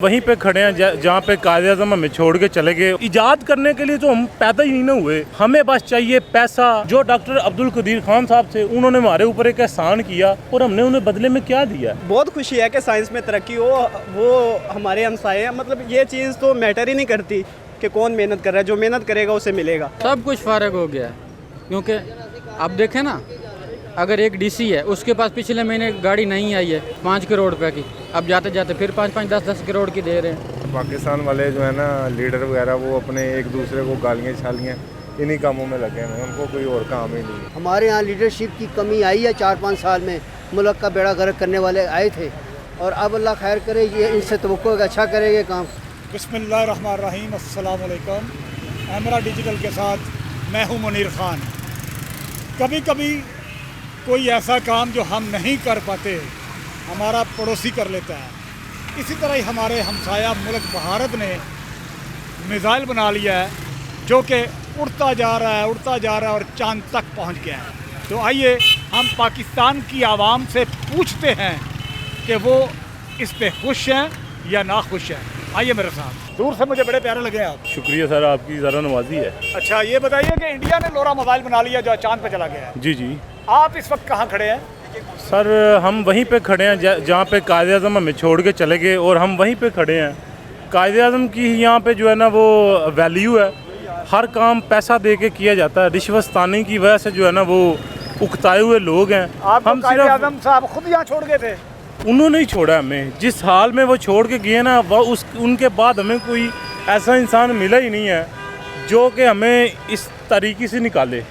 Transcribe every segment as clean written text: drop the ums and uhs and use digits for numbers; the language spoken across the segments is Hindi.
वहीं पे खड़े हैं जहाँ पे कायद-ए-आज़म हमें छोड़ के चले गए। इजाद करने के लिए तो हम पैदा ही नहीं ना हुए, हमें बस चाहिए पैसा। जो डॉक्टर अब्दुल कदीर खान साहब थे, उन्होंने हमारे ऊपर एक एहसान किया और हमने उन्हें बदले में क्या दिया। बहुत खुशी है कि साइंस में तरक्की हो, वो हमारे हमसाए हैं। मतलब ये चीज़ तो मैटर ही नहीं करती कि कौन मेहनत कर रहा है, जो मेहनत करेगा उसे मिलेगा। सब कुछ फ़र्क हो गया है, क्योंकि अब देखें ना, अगर एक डीसी है उसके पास पिछले महीने गाड़ी नहीं आई है 5 करोड़ रुपए की, अब जाते जाते फिर 5-5, 10-10 करोड़ की दे रहे हैं। पाकिस्तान वाले जो है ना लीडर वगैरह, वो अपने एक दूसरे को गालियाँ छालियाँ इन्हीं कामों में लगे हैं, उनको कोई और काम ही नहीं। हमारे यहाँ लीडरशिप की कमी आई है 4-5 साल में। मुल्क का बेड़ा गर्क करने वाले आए थे और अब अल्लाह खैर करे, ये इनसे तवक्को अच्छा करेंगे काम। बिस्मिल्लाहिर्रहमानिर्रहीम, अस्सलाम वालेकुम। एमरा डिजिटल के साथ मैं हूँ मुनीर खान। कभी कभी कोई ऐसा काम जो हम नहीं कर पाते हमारा पड़ोसी कर लेता है। इसी तरह ही हमारे हमसाया मुल्क भारत ने मिसाइल बना लिया है जो कि उड़ता जा रहा है और चांद तक पहुंच गया है। तो आइए हम पाकिस्तान की आवाम से पूछते हैं कि वो इस पे खुश हैं या ना खुश हैं। आइए मेरे साथ। दूर से मुझे बड़े प्यारे लगे आप। शुक्रिया सर, आपकी ज़रा नवाजी है। अच्छा, ये बताइए कि इंडिया ने लोरा मिसाइल बना लिया जो चांद पे चला गया है। जी जी आप इस वक्त कहाँ खड़े हैं? सर, हम वहीं पे खड़े हैं जहाँ पे कायद-ए-आज़म हमें छोड़ के चले गए और हम वहीं पे खड़े हैं। कायद-ए-आज़म की यहाँ पे जो है ना वो वैल्यू है, हर काम पैसा दे के किया जाता है। रिश्वतस्तानी की वजह से जो है ना वो उकताए हुए लोग हैं। हम कायद-ए-आज़म साहब खुद यहाँ छोड़ गए थे। उन्होंने ही छोड़ा हमें, जिस हाल में वो छोड़ के गए ना, वह उनके बाद हमें कोई ऐसा इंसान मिला ही नहीं है जो कि हमें इस तरीके से निकाले।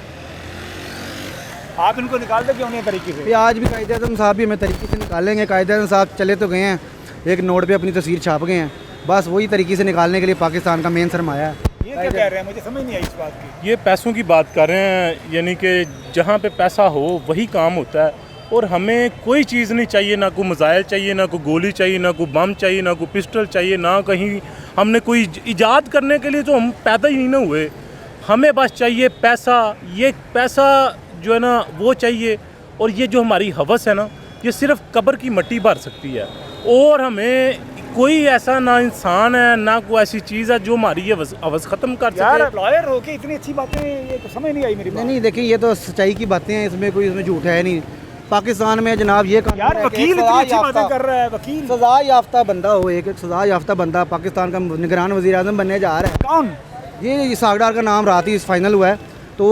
आप इनको निकाल दे क्यों नहीं तरीके से? आज भी कायद-ए-आज़म साहब भी हमें तरीके से निकालेंगे। कायद-ए-आज़म साहब चले तो गए हैं, एक नोट पे अपनी तस्वीर छाप गए हैं, बस वही तरीके से निकालने के लिए पाकिस्तान का मेन सरमाया है। ये क्या कह रहे हैं, मुझे समझ नहीं आई इस बात की। ये पैसों की बात कर रहे हैं, यानी कि जहाँ पे पैसा हो वही काम होता है और हमें कोई चीज़ नहीं चाहिए, ना कोई मिसाइल चाहिए, ना कोई गोली चाहिए, ना कोई बम चाहिए, ना कोई पिस्टल चाहिए, ना कहीं हमने कोई इजाद करने के लिए तो हम पैदा ही नहीं ना हुए। हमें बस चाहिए पैसा। ये पैसा जो है ना वो चाहिए, और ये जो हमारी हवस है ना, ये सिर्फ कब्र की मिट्टी भर सकती है। और हमें कोई ऐसा ना इंसान है ना कोई ऐसी चीज़ है जो हमारी ये हवस ख़त्म कर सके। यार लॉयर हो के इतनी अच्छी बातें, ये तो समझ नहीं आई मेरी बात। नहीं देखिए, ये तो सच्चाई की बातें हैं, इसमें झूठ है नहीं। पाकिस्तान में जनाब ये यार वकील इतनी अच्छी बातें कर रहा है। वकील सजा याफ्ता बंदा हो, एक सजा याफ्ता बंदा पाकिस्तान का निगरान वज़ीर-ए-आज़म बनने जा रहा है। कौन? ये सागडार का नाम रात ही फाइनल हुआ है, तो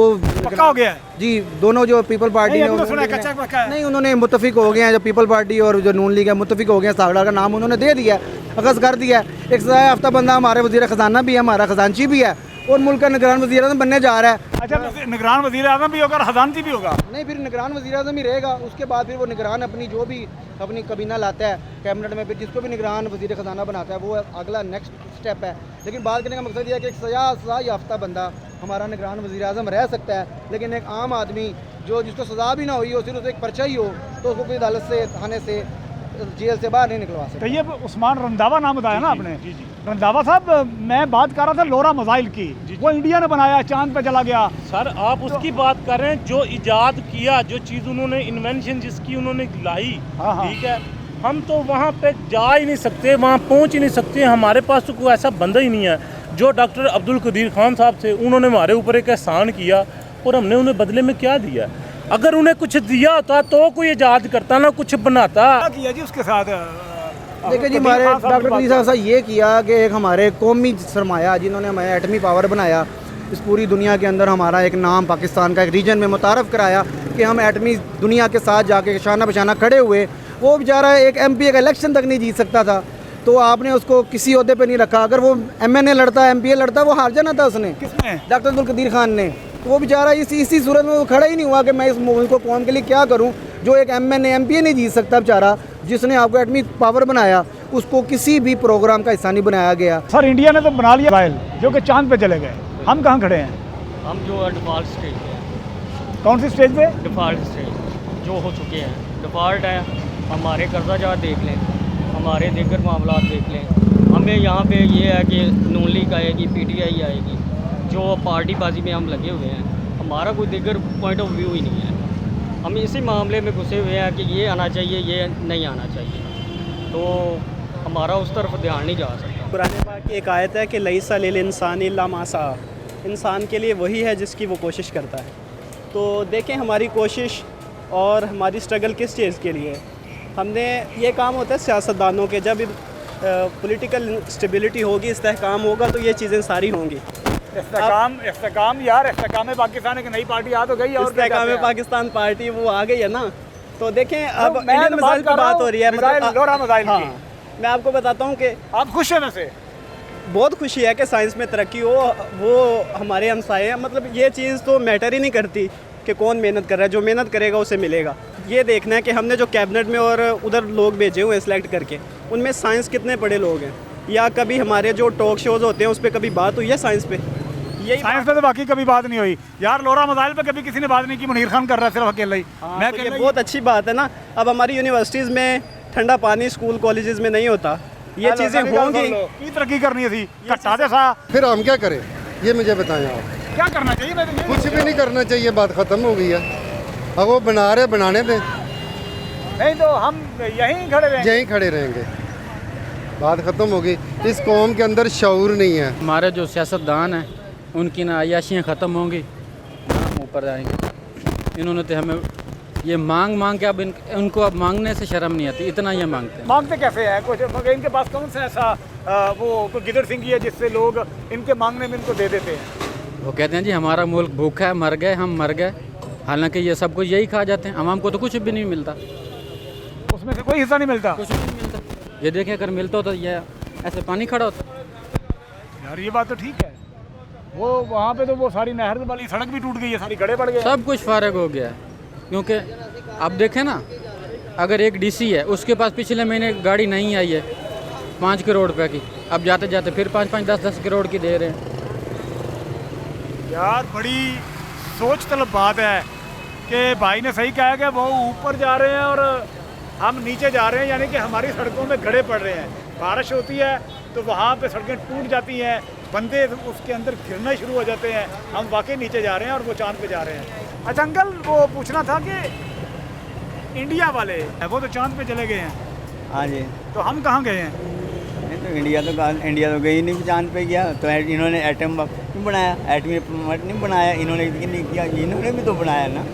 पक्का हो गया है? जी, दोनों जो पीपल पार्टी नहीं, तो सुना है कच्चा पक्का है। नहीं, उन्होंने मुत्तफिक हो गए हैं, जो पीपल पार्टी और जो नून लीग है मुत्तफिक हो गए हैं। सागडार का नाम उन्होंने दे दिया, अगस्त कर दिया। एक सजा याफ्ता बंदा हमारे वज़ीर ख़जाना भी है, हमारा ख़जानची भी है और मुल्क का निगरान वज़ीर-ए-आज़म बनने जा रहा है। अच्छा, निगरान वज़ीर-ए-आज़म भी होगा और खजानची भी होगा? नहीं, फिर निगरान वज़ीर-ए-आज़म ही रहेगा। उसके बाद फिर वो निगरान अपनी जो भी अपनी कबीना लाता है कैबिनेट में, फिर जिसको भी निगरान वज़ीर ख़जाना बनाता है, वो अगला नेक्स्ट स्टेप है। लेकिन बात करने का मकसद ये है कि एक सजा याफ्ता बंदा हमारा निगरान वज़ीर-ए-आज़म रह सकता है, लेकिन एक आम आदमी जो जिसको सज़ा भी ना हुई हो, सिर्फ एक पर्चा ही हो, तो उसको कोई अदालत से, थाने से, जेल से बाहर नहीं निकलवा सकते। तो ये उस्मान रंधावा नाम बताया ना आपने? रंधावा साहब, मैं बात कर रहा था लोरा मिसाइल की। वो इंडिया ने बनाया, चांद पे चला गया। सर, आप उसकी बात कर रहे हैं जो इजाद किया, जो चीज़ उन्होंने इन्वेंशन जिसकी उन्होंने लाई। हाँ। ठीक है, हम तो वहाँ पे जा ही नहीं सकते, वहाँ पहुँच ही नहीं सकते। हमारे पास तो कोई ऐसा बंदा ही नहीं है। जो डॉक्टर अब्दुल कदीर खान साहब थे, उन्होंने हमारे ऊपर एक एहसान किया और हमने उन्हें बदले में क्या दिया। अगर उन्हें कुछ दिया होता तो कोई इजाद करता ना कुछ बनाता। क्या किया जी उसके साथ? देखिए जी, हमारे डॉक्टर कदीर साहब ये किया कि एक हमारे कौमी सरमाया, जिन्होंने हमें एटमी पावर बनाया, इस पूरी दुनिया के अंदर हमारा एक नाम पाकिस्तान का एक रीजन में मुतारफ़ कराया कि हम एटमी दुनिया के साथ जाके शाना बशाना खड़े हुए। वो बेचारा एक MP का इलेक्शन तक नहीं जीत सकता था, तो आपने उसको किसी ओहदे पे नहीं रखा। अगर वो MNA लड़ता, MPA लड़ता, वो हार जाना था उसने। किसने? डॉक्टर अब्दुल कदीर खान ने। तो वो बेचारा इसी सूरत में वो खड़ा ही नहीं हुआ कि मैं इस मुल्क को कौम के लिए क्या करूं। जो एक MNA MPA नहीं जीत सकता बेचारा, जिसने आपको एटमी पावर बनाया, उसको किसी भी प्रोग्राम का हिस्सा नहीं बनाया गया। सर, इंडिया ने तो बना लिया मिसाइल जो कि चांद पे चले गए। हम कहाँ खड़े हैं? हम जो है डिफ़ॉल्ट स्टेज पे हैं। कौन सी स्टेज पे? डिफ़ॉल्ट स्टेज जो हो चुके हैं, डिफ़ॉल्ट है। हमारे कर्जा जात देख लें, हमारे दीगर मामला देख लें। हमें यहाँ पे ये है कि नून लीग आएगी, PTI आएगी, जो पार्टीबाजी में हम लगे हुए हैं। हमारा कोई दीगर पॉइंट ऑफ व्यू ही नहीं है। हम इसी मामले में घुसे हुए हैं कि ये आना चाहिए, ये नहीं आना चाहिए। तो हमारा उस तरफ ध्यान नहीं जा सकता। कुरान पाक की एक आयत है कि लईसा लिल इंसानी इल्ला मा सा, इंसान के लिए वही है जिसकी वो कोशिश करता है। तो देखें हमारी कोशिश और हमारी स्ट्रगल किस चीज़ के लिए। हमने ये काम होता है सियासतदानों के, जब पॉलिटिकल स्टेबिलिटी होगी, इस्तेहकाम होगा, तो ये चीज़ें सारी होंगी। इस्तेकाम यार, इस्तेकाम पाकिस्तान एक नई पार्टी आ तो गई और इस्तेहकाम पाकिस्तान पार्टी वो आ गई है ना। तो देखें अब इंडियन मिसाइल की बात हो रही है, हाँ, मैं आपको बताता हूँ कि आप खुश हैं वैसे? बहुत खुशी है कि साइंस में तरक्की हो, वो हमारे हमसाए हैं। मतलब ये चीज़ तो मैटर ही नहीं करती कि कौन मेहनत कर रहा है, जो मेहनत करेगा उसे मिलेगा। ये देखना है कि हमने जो कैबिनेट में और उधर लोग भेजे हुए हैं सेलेक्ट करके, उनमें साइंस कितने बड़े लोग हैं, या कभी हमारे जो टॉक शोज़ होते हैं उस पर कभी बात हुई है साइंस पे? यही साइंस पे तो बाकी कभी बात नहीं हुई यार। लोरा मसाइल पे कभी किसी ने बात नहीं की, मुनीर खान कर रहा है सिर्फ अकेला ही। मैं तो ये बहुत अच्छी बात है ना। अब हमारी यूनिवर्सिटीज़ में ठंडा पानी स्कूल कॉलेजेस में नहीं होता, ये चीज़ें होंगी। की तरक्की करनी थी घट्टा जैसा। फिर हम क्या करें, ये मुझे बताएं आप। क्या करना चाहिए? मैं तो कुछ भी नहीं करना चाहिए, बात ख़त्म हो गई है। अब वो बना रहे बनाने दें, नहीं तो हम यहीं खड़े रहेंगे। यहीं खड़े रहेंगे, बात ख़त्म हो गई। इस कौम के अंदर शऊर नहीं है। हमारे जो सियासतदान हैं उनकी ना अयाशियाँ ख़त्म होंगी, ना हम ऊपर जाएंगे। इन्होंने तो हमें ये मांग के अब उनको अब मांगने से शर्म नहीं आती, इतना ये मांगते हैं। मांगते कैसे हैं? कुछ इनके पास कौन सा ऐसा वो कोई गिदड़ सिंह है जिससे लोग इनके मांगने में इनको दे देते हैं? वो कहते हैं जी हमारा मुल्क भूखा है, मर गए, हम मर गए। हालांकि ये सब कुछ यही खा जाते हैं, आवाम को तो कुछ भी नहीं मिलता, उसमें से कोई हिस्सा नहीं मिलता। कुछ भी नहीं मिलता। ये देखें अगर मिलता हो तो ये ऐसे पानी खड़ा होता। यार ये बात तो ठीक है, वो वहाँ पे तो वो सारी नहर वाली सड़क भी टूट गई है, सारी गड्ढे पड़ गए, सब कुछ फारग हो गया है। क्योंकि अब देखें ना, अगर एक डीसी है उसके पास पिछले महीने गाड़ी नहीं आई है 5 करोड़ रुपए की, अब जाते जाते फिर 5-5, 10-10 करोड़ की दे रहे हैं। यार बड़ी सोच तलब बात है कि भाई ने सही कहा कि वो ऊपर जा रहे हैं और हम नीचे जा रहे हैं, यानी कि हमारी सड़कों में गड्ढे पड़ रहे हैं। बारिश होती है तो वहाँ पे सड़कें टूट जाती हैं, बंदे उसके अंदर गिरना शुरू हो जाते हैं। हम वाकई नीचे जा रहे हैं और वो चांद पे जा रहे हैं। अच्छा अंकल, वो पूछना था कि इंडिया वाले वो तो चांद पे चले गए हैं, हाँ जी, तो हम कहाँ गए हैं? नहीं तो इंडिया तो गई नहीं, चांद पे गया। तो इन्होंने एटम बम नहीं बनाया, एटमी बम नहीं बनाया, इन्होंने नहीं किया, इन्होंने भी तो बनाया ना,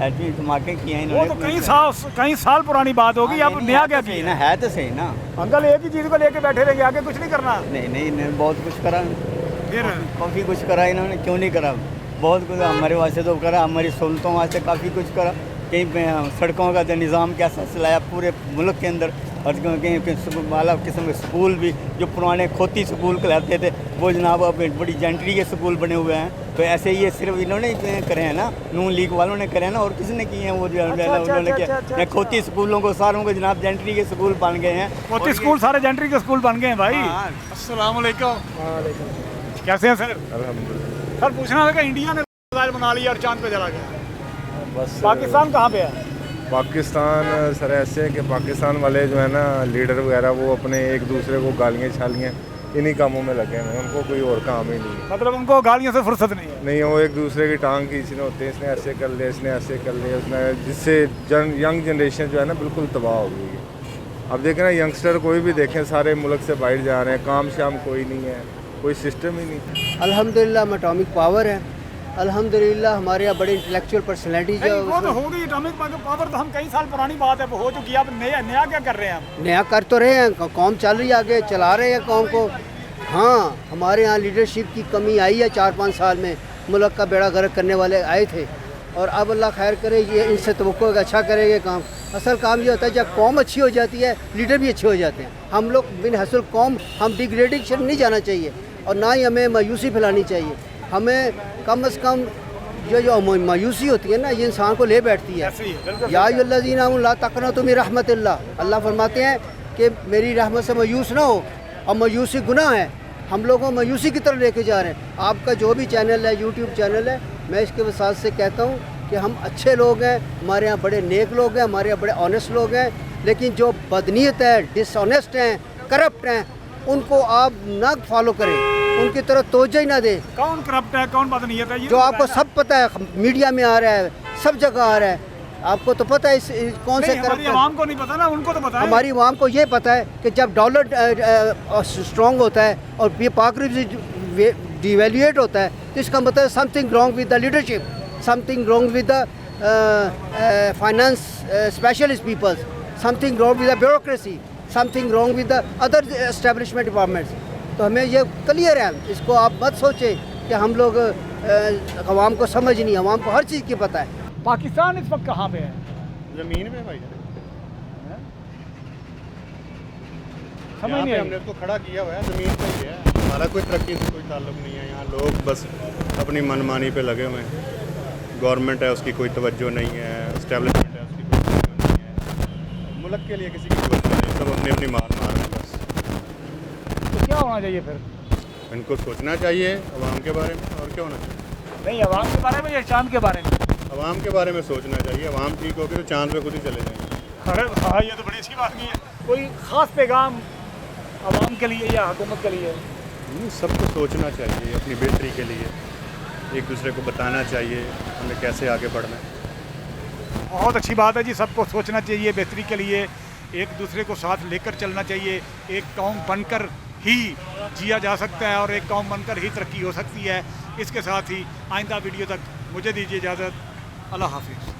एटमी धमाके किए हैं वो इन्होंने। तो कई साल पुरानी बात होगी, अब नया क्या किया? ना है तो सही ना अंकल, एक ही चीज़ को लेके बैठे रहेंगे, आगे कुछ नहीं करना? नहीं इन्होंने बहुत कुछ करा, फिर काफ़ी कुछ करा इन्होंने, क्यों नहीं करा? बहुत कुछ हमारे वास्ते तो करा, हमारी सहूलतों वास्ते काफ़ी कुछ करा। कहीं पे सड़कों का जो निज़ाम कैसा चलाया पूरे मुल्क के अंदर, और कहीं वाला किस्म के स्कूल भी जो पुराने खोती स्कूल कहलाते थे वो जनाब अब बड़ी जेंट्री के स्कूल बने हुए हैं। तो ऐसे ये सिर्फ इन्होंने करे हैं ना, नून लीग वालों ने करे हैं ना, और किसी ने किए हैं? वो उन्होंने किया खोती स्कूलों को सारों को जनाब जेंट्री के स्कूल बन गए हैं। खोती स्कूल सारे जेंट्री के स्कूल बन गए हैं भाई। अस्सलाम वालेकुम। कैसे हैं सर? अल्हम्दुलिल्लाह। सर पूछना था कि इंडिया ने मिसाइल बना लिया और चांद पे चला गया, बस पाकिस्तान कहाँ पे है? पाकिस्तान सर ऐसे है कि पाकिस्तान वाले जो है ना लीडर वगैरह, वो अपने एक दूसरे को गालियाँ छालियाँ इन्हीं कामों में लगे हैं, उनको कोई और काम ही नहीं है। मतलब उनको गालियों से फुर्सत नहीं है? नहीं, वो एक दूसरे की टांग खींचने होते हैं, इसने ऐसे कर लिया, इसने ऐसे कर लिया, उसने, जिससे यंग जनरेशन जो है ना बिल्कुल तबाह हो गई है। अब देखें ना, यंगस्टर कोई भी देखें सारे मुल्क से बाहर जा रहे हैं, काम शाम कोई नहीं है, कोई सिस्टम ही नहीं। अल्हम्दुलिल्लाह हम एटॉमिक पावर है, अल्हम्दुलिल्लाह हमारे यहाँ बड़े इंटेलेक्चुअल पर्सनैलिटी जो वो तो होगी एटॉमिक पावर, तो हम कई साल पुरानी बात है, वो हो चुकी है। अब नया क्या कर रहे हैं? हम नया कर तो रहे हैं, कौम चल रही है आगे, चला रहे हैं कौम को। हाँ, हमारे यहाँ लीडरशिप की कमी आई है 4-5 साल में, मुल्क का बेड़ा गर्क करने वाले आए थे, और अब अल्लाह खैर करे, ये इनसे तवक्को अच्छा करेंगे काम। असल काम ये होता है जब कौम अच्छी हो जाती है लीडर भी अच्छे हो जाते हैं। हम लोग बिन हसल कौम, हम डिग्रेडेशन नहीं जाना चाहिए और ना ही हमें मायूसी फैलानी चाहिए। हमें कम से कम जो मायूसी होती है ना, ये इंसान को ले बैठती है। या अय्युहल्लज़ीना आमनू ला तक़नतू मिन रहमतिल्लाह, अल्लाह फरमाते हैं कि मेरी रहमत से मायूस ना हो, और मायूसी गुनाह है। हम लोगों को मायूसी की तरफ लेके जा रहे हैं। आपका जो भी चैनल है, यूट्यूब चैनल है, मैं इसके वसात से कहता हूँ कि हम अच्छे लोग हैं, हमारे यहाँ बड़े नेक लोग हैं, हमारे यहाँ बड़े ऑनेस्ट लोग हैं, लेकिन जो बदनीयत है, डिसऑनेस्ट हैं, करप्ट हैं, उनको आप ना फॉलो करें, उनकी तरफ तवज्जो ही ना दें। कौन करप्ट है, कौन बदनीयत है? जो आपको सब पता है, मीडिया में आ रहा है, सब जगह आ रहा है, आपको तो पता है कौन से हमारी आवाम को नहीं पता ना, उनको तो पता है। हमारी आवाम को ये पता है कि जब डॉलर स्ट्रॉन्ग होता है और ये पाक डिवेल्यूएट होता है तो इसका मतलब something wrong with the leadership, something wrong with the finance specialist peoples, something wrong with the bureaucracy, something wrong with the other establishment departments. तो हमें ये क्लियर है, इसको आप मत सोचें कि हम लोग अवाम को समझ नहीं, अवाम को हर चीज़ की पता है। पाकिस्तान इस वक्त कहाँ पे है? ज़मीन में भाई समझ नहीं आई। हमने इसको खड़ा किया हुआ है, ज़मीन पे ही है। हमारा कोई तरक्की से कोई ताल्लुक नहीं है। यहाँ लोग बस अपनी मनमानी पे लगे हुए हैं। गवर्नमेंट है उसकी कोई तवज्जो नहीं है, एस्टेब्लिशमेंट है उसकी कोई तवज्जो नहीं है, मुल्क के लिए किसी की तवज्जो नहीं, सब अपनी अपनी मार रहे हैं बस। तो क्या होना चाहिए फिर? इनको सोचना चाहिए अवाम के बारे में, और क्या होना चाहिए? नहीं, अवाम के बारे में या चांद के बारे में? अवाम के बारे में सोचना चाहिए। अवाम ठीक होगी तो चांद पे खुद ही चले जाएंगे। अरे हाँ, ये तो बड़ी अच्छी बात नहीं है। कोई ख़ास पैगाम अवाम के लिए या हुकूमत के लिए? नहीं, सबको सोचना चाहिए अपनी बेहतरी के लिए, एक दूसरे को बताना चाहिए हमें कैसे आगे बढ़ना है। बहुत अच्छी बात है जी, सबको सोचना चाहिए बेहतरी के लिए, एक दूसरे को साथ लेकर चलना चाहिए। एक कौम बनकर ही जिया जा सकता है और एक कौम बनकर ही तरक्की हो सकती है। इसके साथ ही आइंदा वीडियो तक मुझे दीजिए इजाज़त। अल्लाह हाफिज़।